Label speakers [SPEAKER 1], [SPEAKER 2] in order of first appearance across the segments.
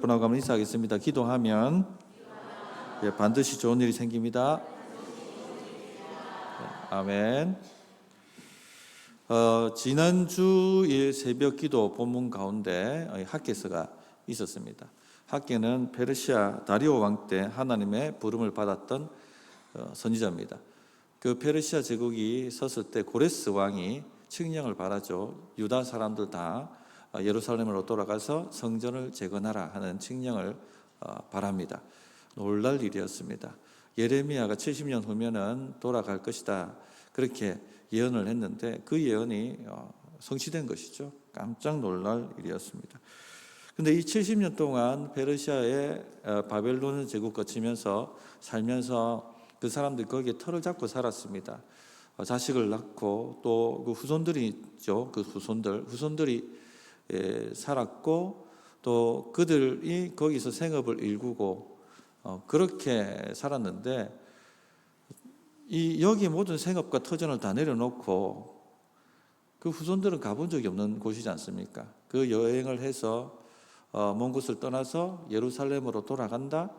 [SPEAKER 1] 분하고 한번 인사하겠습니다. 기도하면 반드시 좋은 일이 생깁니다. 아멘. 지난주일 새벽 기도 본문 가운데 학개서가 있었습니다. 학개는 페르시아 다리오 왕 때 하나님의 부름을 받았던 선지자입니다. 그 페르시아 제국이 섰을 때 고레스 왕이 칙령을 바라죠. 유다 사람들 다 예루살렘으로 돌아가서 성전을 재건하라 하는 칙령을 바랍니다. 놀랄 일이었습니다. 예레미야가 70년 후면은 돌아갈 것이다, 그렇게 예언을 했는데 그 예언이 성취된 것이죠. 깜짝 놀랄 일이었습니다. 근데 이 70년 동안 페르시아의 바벨론 제국 거치면서 살면서 그 사람들이 거기에 터를 잡고 살았습니다. 자식을 낳고 또 그 후손들이 있죠. 그 후손들이 살았고 또 그들이 거기서 생업을 일구고 그렇게 살았는데 여기 모든 생업과 터전을 다 내려놓고 그 후손들은 가본 적이 없는 곳이지 않습니까? 그 여행을 해서 먼 곳을 떠나서 예루살렘으로 돌아간다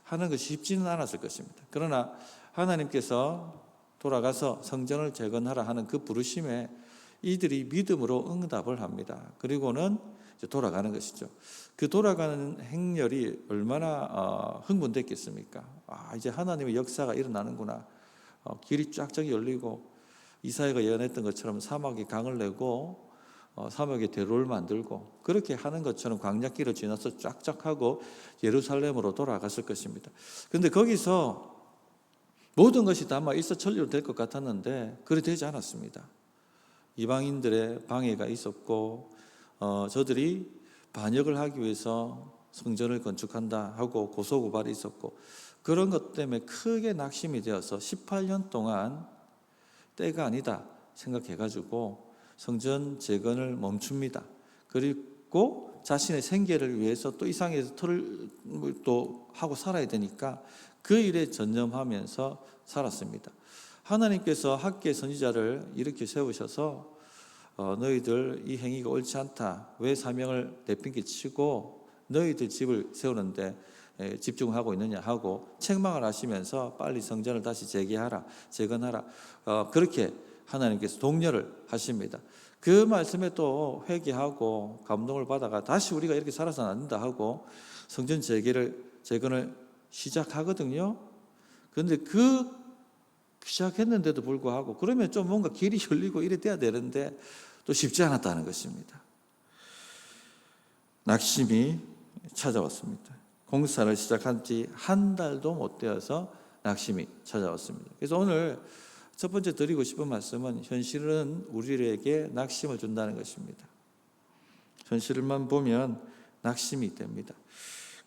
[SPEAKER 1] 하는 것이 쉽지는 않았을 것입니다. 그러나 하나님께서 돌아가서 성전을 재건하라 하는 그 부르심에 이들이 믿음으로 응답을 합니다. 그리고는 이제 돌아가는 것이죠. 그 돌아가는 행렬이 얼마나 흥분됐겠습니까? 이제 하나님의 역사가 일어나는구나. 길이 쫙쫙 열리고 이사야가 예언했던 것처럼 사막이 강을 내고 사막에 대로를 만들고 그렇게 하는 것처럼 광야길을 지나서 쫙쫙 하고 예루살렘으로 돌아갔을 것입니다. 그런데 거기서 모든 것이 다 일사천리로 될 것 같았는데 그리 되지 않았습니다. 이방인들의 방해가 있었고 저들이 반역을 하기 위해서 성전을 건축한다 하고 고소고발이 있었고 그런 것 때문에 크게 낙심이 되어서 18년 동안 때가 아니다 생각해가지고 성전 재건을 멈춥니다. 그리고 자신의 생계를 위해서 또 이 상에서 터를 또 하고 살아야 되니까 그 일에 전념하면서 살았습니다. 하나님께서 학개 선지자를 이렇게 세우셔서 너희들 이 행위가 옳지 않다. 왜 사명을 내팽개치고 너희들 집을 세우는데 집중하고 있느냐 하고 책망을 하시면서 빨리 성전을 다시 재개하라, 재건하라. 그렇게 하나님께서 독려를 하십니다. 그 말씀에 또 회개하고 감동을 받아가 다시 우리가 이렇게 살아서는 안 된다 하고 성전 재건을 시작하거든요. 그런데 시작했는데도 불구하고 그러면 좀 뭔가 길이 열리고 이래 돼야 되는데 또 쉽지 않았다는 것입니다. 낙심이 찾아왔습니다. 공사를 시작한 지 한 달도 못 되어서 낙심이 찾아왔습니다. 그래서 오늘 첫 번째 드리고 싶은 말씀은 현실은 우리에게 낙심을 준다는 것입니다. 현실만 보면 낙심이 됩니다.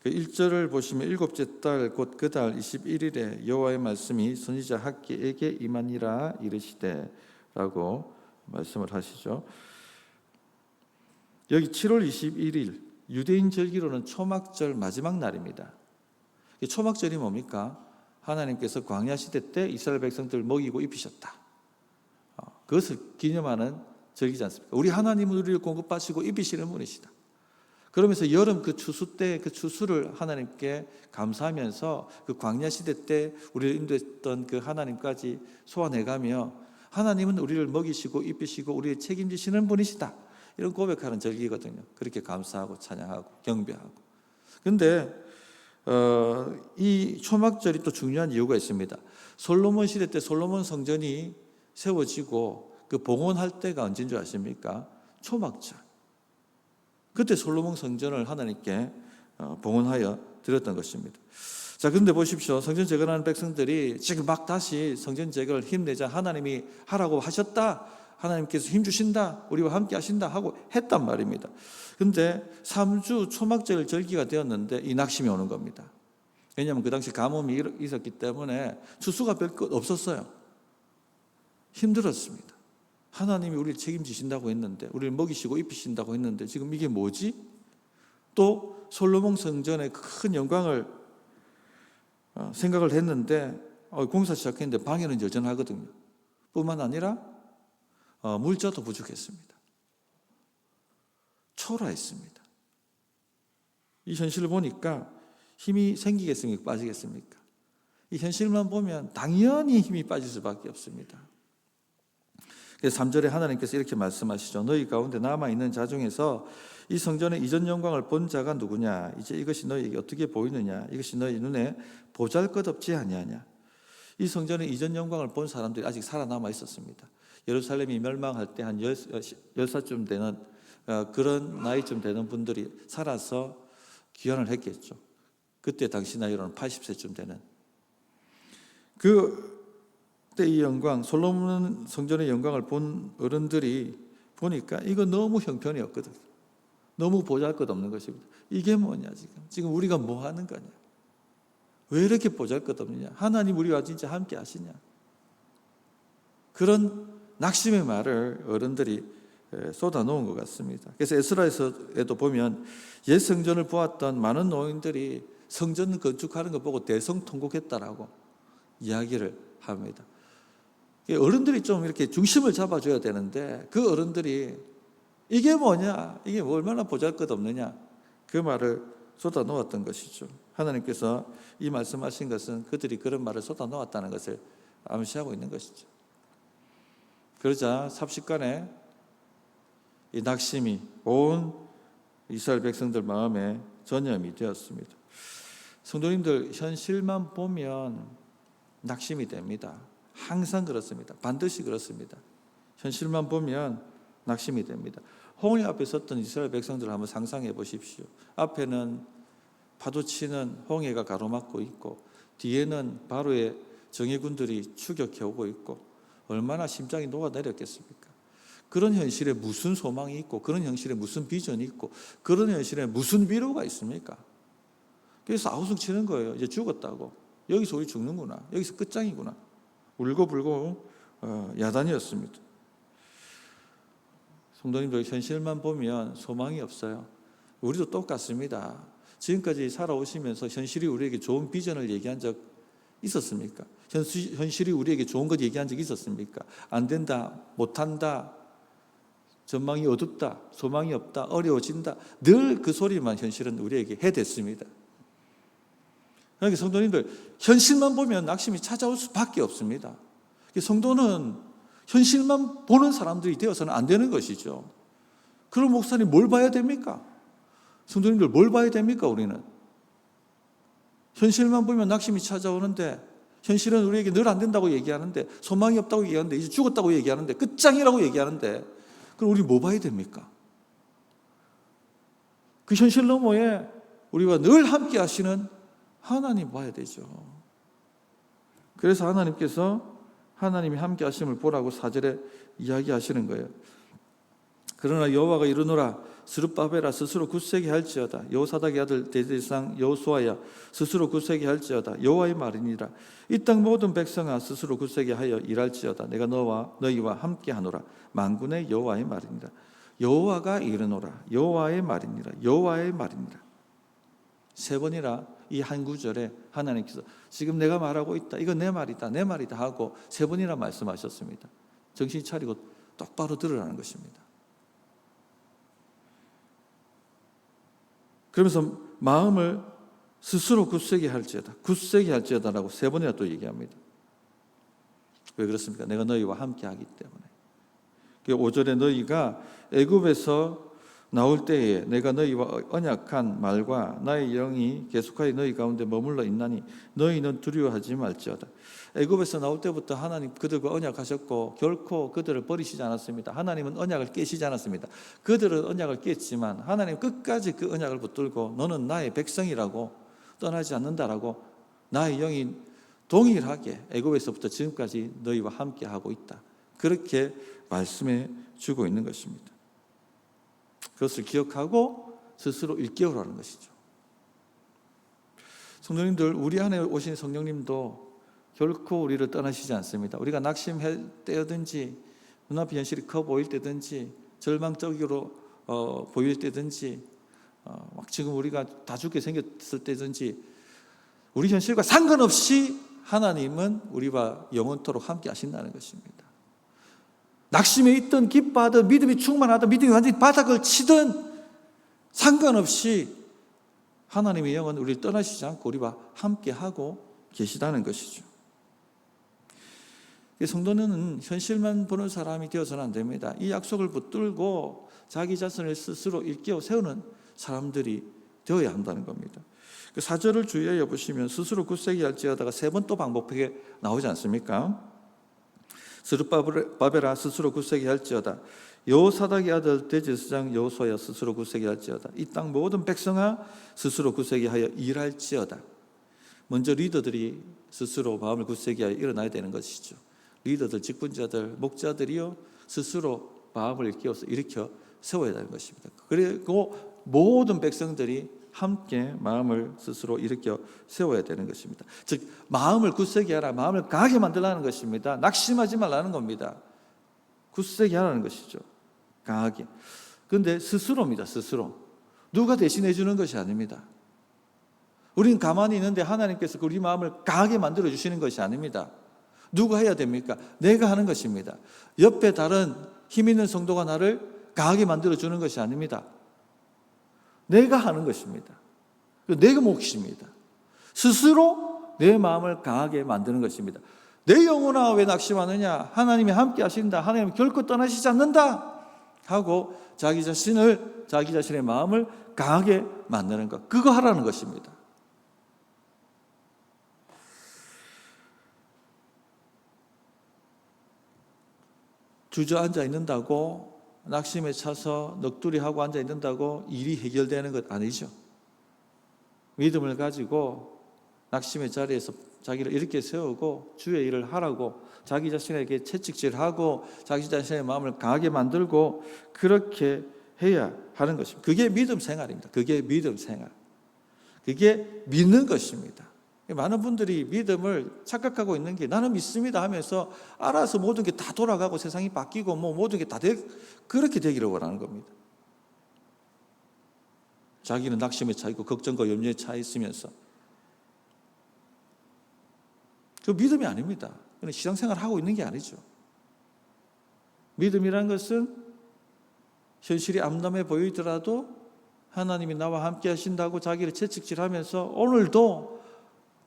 [SPEAKER 1] 그 1절을 보시면 일곱째 달 곧 그 달 21일에 여호와의 말씀이 선지자 학개에게 임하니라 이르시되 라고 말씀을 하시죠. 여기 7월 21일 유대인 절기로는 초막절 마지막 날입니다. 초막절이 뭡니까? 하나님께서 광야 시대 때 이스라엘 백성들을 먹이고 입히셨다. 그것을 기념하는 절기지 않습니까? 우리 하나님은 우리를 공급하시고 입히시는 분이시다. 그러면서 여름 그 추수 때 그 추수를 하나님께 감사하면서 그 광야 시대 때 우리를 인도했던 그 하나님까지 소환해가며 하나님은 우리를 먹이시고 입히시고 우리를 책임지시는 분이시다. 이런 고백하는 절기거든요. 그렇게 감사하고 찬양하고 경배하고. 그런데 이 초막절이 또 중요한 이유가 있습니다. 솔로몬 시대 때 솔로몬 성전이 세워지고 그 봉헌할 때가 언제인 줄 아십니까? 초막절. 그때 솔로몬 성전을 하나님께 봉헌하여 드렸던 것입니다. 자, 그런데 보십시오. 성전 재건하는 백성들이 지금 막 다시 성전 재건을 힘내자. 하나님이 하라고 하셨다. 하나님께서 힘 주신다. 우리와 함께 하신다 하고 했단 말입니다. 그런데 3주 초막절 절기가 되었는데 이 낙심이 오는 겁니다. 왜냐하면 그 당시 가뭄이 있었기 때문에 추수가 별 것 없었어요. 힘들었습니다. 하나님이 우리를 책임지신다고 했는데 우리를 먹이시고 입히신다고 했는데 지금 이게 뭐지? 또 솔로몬 성전의 큰 영광을 생각을 했는데 공사 시작했는데 방해는 여전하거든요. 뿐만 아니라 물자도 부족했습니다. 초라했습니다. 이 현실을 보니까 힘이 생기겠습니까? 빠지겠습니까? 이 현실만 보면 당연히 힘이 빠질 수밖에 없습니다. 그래서 3절에 하나님께서 이렇게 말씀하시죠. 너희 가운데 남아있는 자 중에서 이 성전의 이전 영광을 본 자가 누구냐? 이제 이것이 너희에게 어떻게 보이느냐? 이것이 너희 눈에 보잘것없지 아니하냐? 이 성전의 이전 영광을 본 사람들이 아직 살아남아 있었습니다. 예루살렘이 멸망할 때 한 10살쯤 되는 그런 나이쯤 되는 분들이 살아서 귀환을 했겠죠. 그때 당시 나이로는 80세쯤 되는. 그때 이 영광, 솔로몬 성전의 영광을 본 어른들이 보니까 이거 너무 형편이 없거든요. 너무 보잘것없는 것입니다. 이게 뭐냐 지금 우리가 뭐 하는 거냐? 왜 이렇게 보잘것없느냐? 하나님 우리와 진짜 함께 하시냐? 그런 낙심의 말을 어른들이 쏟아놓은 것 같습니다. 그래서 에스라에도 보면 옛 성전을 보았던 많은 노인들이 성전 건축하는 거 보고 대성통곡했다라고 이야기를 합니다. 어른들이 좀 이렇게 중심을 잡아줘야 되는데 그 어른들이 이게 뭐냐? 이게 얼마나 보잘것없느냐? 그 말을 쏟아놓았던 것이죠. 하나님께서 이 말씀하신 것은 그들이 그런 말을 쏟아놓았다는 것을 암시하고 있는 것이죠. 그러자 삽시간에 이 낙심이 온 이스라엘 백성들 마음에 전염이 되었습니다. 성도님들, 현실만 보면 낙심이 됩니다. 항상 그렇습니다. 반드시 그렇습니다. 현실만 보면 낙심이 됩니다. 홍해 앞에 섰던 이스라엘 백성들을 한번 상상해 보십시오. 앞에는 파도치는 홍해가 가로막고 있고 뒤에는 바로의 정예군들이 추격해 오고 있고 얼마나 심장이 녹아내렸겠습니까? 그런 현실에 무슨 소망이 있고 그런 현실에 무슨 비전이 있고 그런 현실에 무슨 위로가 있습니까? 그래서 아우성 치는 거예요. 이제 죽었다고. 여기서 우리 죽는구나. 여기서 끝장이구나. 울고불고 야단이었습니다. 성도님들, 현실만 보면 소망이 없어요. 우리도 똑같습니다. 지금까지 살아오시면서 현실이 우리에게 좋은 비전을 얘기한 적 있었습니까? 현실이 우리에게 좋은 것 얘기한 적 있었습니까? 안 된다, 못한다, 전망이 어둡다, 소망이 없다, 어려워진다. 늘 그 소리만 현실은 우리에게 해댔습니다. 그러니까 성도님들, 현실만 보면 낙심이 찾아올 수밖에 없습니다. 성도는 현실만 보는 사람들이 되어서는 안 되는 것이죠. 그럼 목사님 뭘 봐야 됩니까? 성도님들 뭘 봐야 됩니까? 우리는 현실만 보면 낙심이 찾아오는데 현실은 우리에게 늘 안 된다고 얘기하는데 소망이 없다고 얘기하는데 이제 죽었다고 얘기하는데 끝장이라고 얘기하는데 그럼 우리 뭐 봐야 됩니까? 그 현실 너머에 우리와 늘 함께 하시는 하나님 봐야 되죠. 그래서 하나님께서 하나님이 함께 하심을 보라고 4절에 이야기하시는 거예요. 그러나 여호와가 이르노라 스룹바벨아 스스로 굳세게 할지어다 여호사닥의 아들 대제사장 여호수아야 스스로 굳세게 할지어다 여호와의 말이니라 이 땅 모든 백성아 스스로 굳세게 하여 일할지어다 내가 너희와 함께 하노라 만군의 여호와의 말이니라 여호와가 이르노라 여호와의 말이니라 여호와의 말이니라. 세 번이나 이 한 구절에 하나님께서 지금 내가 말하고 있다 이거 내 말이다 내 말이다 하고 세 번이나 말씀하셨습니다. 정신 차리고 똑바로 들으라는 것입니다. 그러면서 마음을 스스로 굳세게 할지어다라고 세 번이나 또 얘기합니다. 왜 그렇습니까? 내가 너희와 함께 하기 때문에. 5절에 너희가 애굽에서 나올 때에 내가 너희와 언약한 말과 나의 영이 계속하여 너희 가운데 머물러 있나니 너희는 두려워하지 말지어다. 애굽에서 나올 때부터 하나님 그들과 언약하셨고 결코 그들을 버리시지 않았습니다. 하나님은 언약을 깨시지 않았습니다. 그들은 언약을 깼지만 하나님 끝까지 그 언약을 붙들고 너는 나의 백성이라고 떠나지 않는다라고 나의 영이 동일하게 애굽에서부터 지금까지 너희와 함께하고 있다. 그렇게 말씀해 주고 있는 것입니다. 그것을 기억하고 스스로 일깨우라는 것이죠. 성도님들, 우리 안에 오신 성령님도 결코 우리를 떠나시지 않습니다. 우리가 낙심할 때든지 눈앞이 현실이 커 보일 때든지 절망적으로 보일 때든지 막 지금 우리가 다 죽게 생겼을 때든지 우리 현실과 상관없이 하나님은 우리와 영원토록 함께 하신다는 것입니다. 낙심에 있든 기뻐하든 믿음이 충만하든 믿음이 완전히 바닥을 치든 상관없이 하나님의 영은 우리를 떠나시지 않고 우리와 함께하고 계시다는 것이죠. 성도는 현실만 보는 사람이 되어서는 안 됩니다. 이 약속을 붙들고 자기 자신을 스스로 일깨워 세우는 사람들이 되어야 한다는 겁니다. 4절을 주의하여 보시면 스스로 굳세게 할지어다가 3번 또 반복하게 나오지 않습니까? 스룹바벨아 스스로 굳세게 할지어다. 여호사닥의 아들 대제사장 여호수아야 스스로 굳세게 할지어다. 이 땅 모든 백성아 스스로 굳세게 하여 일할지어다. 먼저 리더들이 스스로 마음을 굳세게 하여 일어나야 되는 것이죠. 리더들, 직분자들, 목자들이요 스스로 마음을 일으켜 세워야 되는 것입니다. 그리고 모든 백성들이 함께 마음을 스스로 일으켜 세워야 되는 것입니다. 즉 마음을 굳세게 하라, 마음을 강하게 만들라는 것입니다. 낙심하지 말라는 겁니다. 굳세게 하라는 것이죠. 강하게. 그런데 스스로입니다. 스스로. 누가 대신해 주는 것이 아닙니다. 우리는 가만히 있는데 하나님께서 우리 마음을 강하게 만들어 주시는 것이 아닙니다. 누가 해야 됩니까? 내가 하는 것입니다. 옆에 다른 힘 있는 성도가 나를 강하게 만들어 주는 것이 아닙니다. 내가 하는 것입니다. 내가 몫입니다. 스스로 내 마음을 강하게 만드는 것입니다. 내 영혼아 왜 낙심하느냐? 하나님이 함께 하신다. 하나님은 결코 떠나시지 않는다. 하고 자기 자신의 마음을 강하게 만드는 것. 그거 하라는 것입니다. 주저앉아 있는다고 낙심에 차서 넋두리하고 앉아 있는다고 일이 해결되는 것 아니죠. 믿음을 가지고 낙심의 자리에서 자기를 이렇게 세우고 주의 일을 하라고 자기 자신에게 채찍질하고 자기 자신의 마음을 강하게 만들고 그렇게 해야 하는 것입니다. 그게 믿음 생활입니다. 그게 믿음 생활. 그게 믿는 것입니다. 많은 분들이 믿음을 착각하고 있는 게 나는 믿습니다 하면서 알아서 모든 게 다 돌아가고 세상이 바뀌고 모든 게 다 그렇게 되기를 원하는 겁니다. 자기는 낙심에 차 있고 걱정과 염려에 차 있으면서 그 믿음이 아닙니다. 그건 신앙생활을 하고 있는 게 아니죠. 믿음이란 것은 현실이 암담해 보이더라도 하나님이 나와 함께 하신다고 자기를 채찍질하면서 오늘도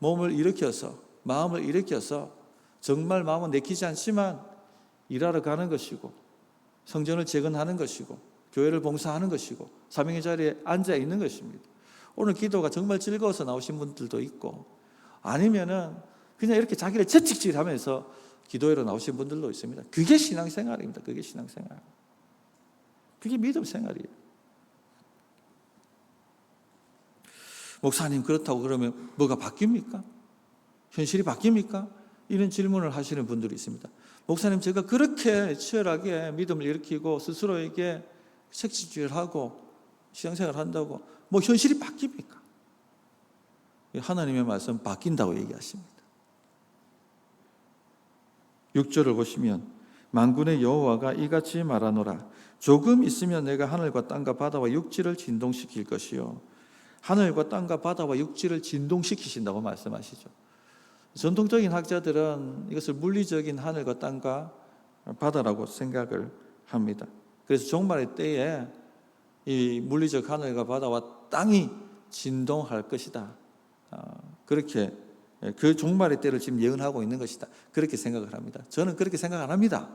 [SPEAKER 1] 몸을 일으켜서 마음을 일으켜서 정말 마음은 내키지 않지만 일하러 가는 것이고 성전을 재건하는 것이고 교회를 봉사하는 것이고 사명의 자리에 앉아 있는 것입니다. 오늘 기도가 정말 즐거워서 나오신 분들도 있고 아니면은 그냥 이렇게 자기를 채찍질하면서 기도회로 나오신 분들도 있습니다. 그게 신앙생활입니다. 그게 신앙생활. 그게 믿음 생활이에요. 목사님 그렇다고 그러면 뭐가 바뀝니까? 현실이 바뀝니까? 이런 질문을 하시는 분들이 있습니다. 목사님 제가 그렇게 치열하게 믿음을 일으키고 스스로에게 채찍질하고 신앙생활을 한다고 뭐 현실이 바뀝니까? 하나님의 말씀 바뀐다고 얘기하십니다. 6절을 보시면 만군의 여호와가 이같이 말하노라. 조금 있으면 내가 하늘과 땅과 바다와 육지를 진동시킬 것이요. 하늘과 땅과 바다와 육지를 진동시키신다고 말씀하시죠. 전통적인 학자들은 이것을 물리적인 하늘과 땅과 바다라고 생각을 합니다. 그래서 종말의 때에 이 물리적 하늘과 바다와 땅이 진동할 것이다. 그렇게 그 종말의 때를 지금 예언하고 있는 것이다. 그렇게 생각을 합니다. 저는 그렇게 생각 안 합니다.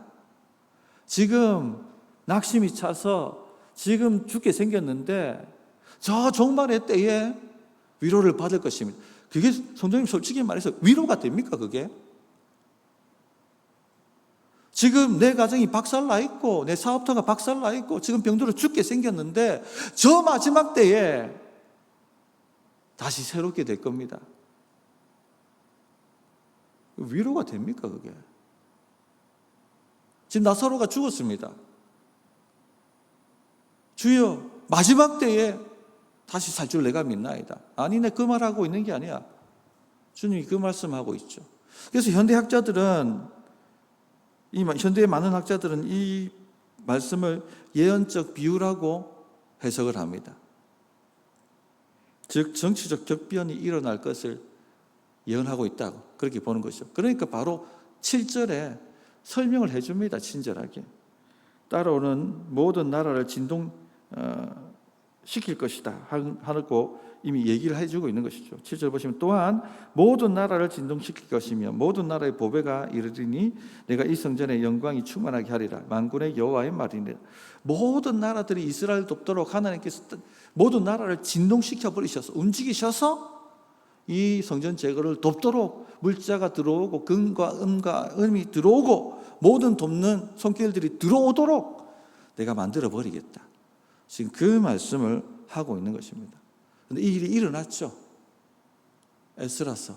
[SPEAKER 1] 지금 낙심이 차서 지금 죽게 생겼는데 저 종말의 때에 위로를 받을 것입니다. 그게 성도님 솔직히 말해서 위로가 됩니까 그게? 지금 내 가정이 박살나 있고 내 사업터가 박살나 있고 지금 병들어 죽게 생겼는데 저 마지막 때에 다시 새롭게 될 겁니다. 위로가 됩니까 그게? 지금 나사로가 죽었습니다. 주여 마지막 때에 다시 살 줄 내가 믿나이다. 아니 내 그 말하고 있는 게 아니야. 주님이 그 말씀하고 있죠. 그래서 현대의 많은 학자들은 이 말씀을 예언적 비유라고 해석을 합니다. 즉 정치적 격변이 일어날 것을 예언하고 있다고 그렇게 보는 것이죠. 그러니까 바로 7절에 설명을 해줍니다. 친절하게. 따라오는 모든 나라를
[SPEAKER 2] 시킬 것이다 하고 이미 얘기를 해주고 있는 것이죠. 7절 보시면 또한 모든 나라를 진동시킬 것이며 모든 나라의 보배가 이르리니 내가 이 성전의 영광이 충만하게 하리라. 만군의 여호와의 말이니라. 모든 나라들이 이스라엘 돕도록 하나님께서 모든 나라를 진동시켜 버리셔서 움직이셔서 이 성전 제거를 돕도록 물자가 들어오고 금과 은과 은이 들어오고 모든 돕는 손길들이 들어오도록 내가 만들어 버리겠다. 지금 그 말씀을 하고 있는 것입니다. 그런데 이 일이 일어났죠. 에스라서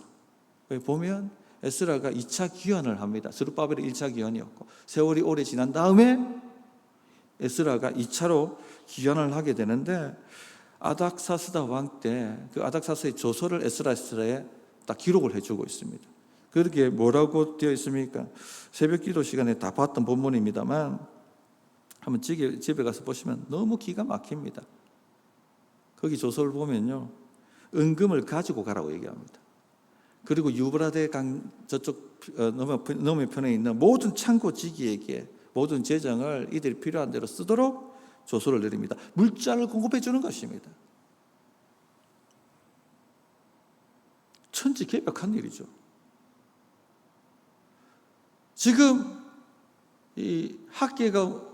[SPEAKER 2] 보면 에스라가 2차 기원을 합니다. 스룹바벨이 1차 기원이었고 세월이 오래 지난 다음에 에스라가 2차로 기원을 하게 되는데 아닥사스다 왕 때 그 아닥사스의 조서를 에스라에 딱 기록을 해주고 있습니다. 그렇게 뭐라고 되어 있습니까? 새벽 기도 시간에 다 봤던 본문입니다만 한번 집에 가서 보시면 너무 기가 막힙니다. 거기 조서를 보면요, 은금을 가지고 가라고 얘기합니다. 그리고 유브라데 강 저쪽 너머편에 있는 모든 창고지기에게 모든 재정을 이들이 필요한 대로 쓰도록 조서를 내립니다. 물자를 공급해 주는 것입니다. 천지개벽한 일이죠. 지금 이 학계가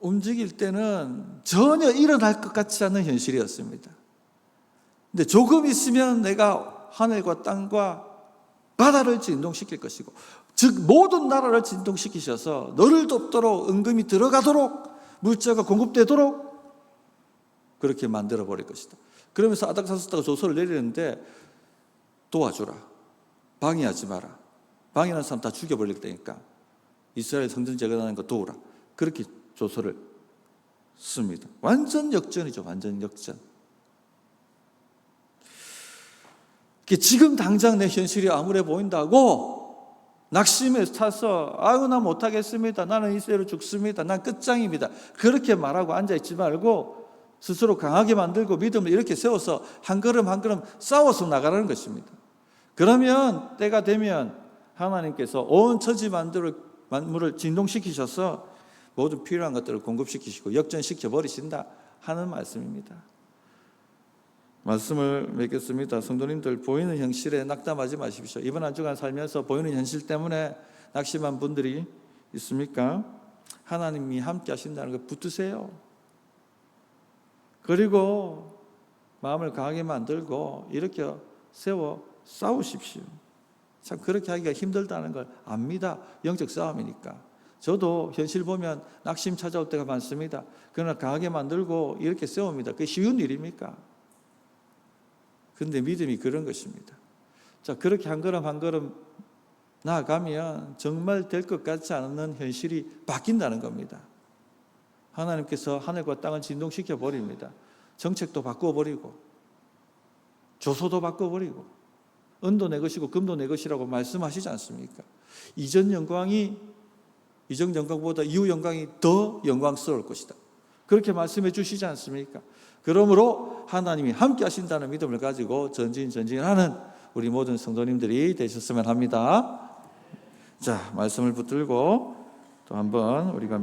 [SPEAKER 2] 움직일 때는 전혀 일어날 것 같지 않은 현실이었습니다. 근데 조금 있으면 내가 하늘과 땅과 바다를 진동시킬 것이고, 즉 모든 나라를 진동시키셔서 너를 돕도록 은금이 들어가도록 물자가 공급되도록 그렇게 만들어 버릴 것이다. 그러면서 아닥사스다가 조서를 내리는데 도와주라, 방해하지 마라, 방해하는 사람 다 죽여버릴 테니까 이스라엘 성전 제거하는 거 도우라, 그렇게 조서를 씁니다. 완전 역전이죠. 완전 역전. 지금 당장 내 현실이 암울해 보인다고 낙심에 타서 아유 나 못하겠습니다, 나는 이세로 죽습니다, 난 끝장입니다, 그렇게 말하고 앉아있지 말고 스스로 강하게 만들고 믿음을 이렇게 세워서 한 걸음 한 걸음 싸워서 나가라는 것입니다. 그러면 때가 되면 하나님께서 온 천지 만물을 진동시키셔서 모든 필요한 것들을 공급시키시고 역전시켜 버리신다 하는 말씀입니다. 말씀을 맺겠습니다. 성도님들, 보이는 현실에 낙담하지 마십시오. 이번 한 주간 살면서 보이는 현실 때문에 낙심한 분들이 있습니까? 하나님이 함께 하신다는 걸 붙드세요. 그리고 마음을 강하게 만들고 이렇게 세워 싸우십시오. 참 그렇게 하기가 힘들다는 걸 압니다. 영적 싸움이니까. 저도 현실 보면 낙심 찾아올 때가 많습니다. 그러나 강하게 만들고 이렇게 세웁니다. 그게 쉬운 일입니까? 그런데 믿음이 그런 것입니다. 자, 그렇게 한 걸음 한 걸음 나아가면 정말 될 것 같지 않은 현실이 바뀐다는 겁니다. 하나님께서 하늘과 땅을 진동시켜 버립니다. 정책도 바꿔버리고 조소도 바꿔버리고 은도 내 것이고 금도 내 것이라고 말씀하시지 않습니까? 이전 영광보다 이후 영광이 더 영광스러울 것이다, 그렇게 말씀해 주시지 않습니까? 그러므로 하나님이 함께 하신다는 믿음을 가지고 전진하는 우리 모든 성도님들이 되셨으면 합니다. 자, 말씀을 붙들고 또 한번 우리가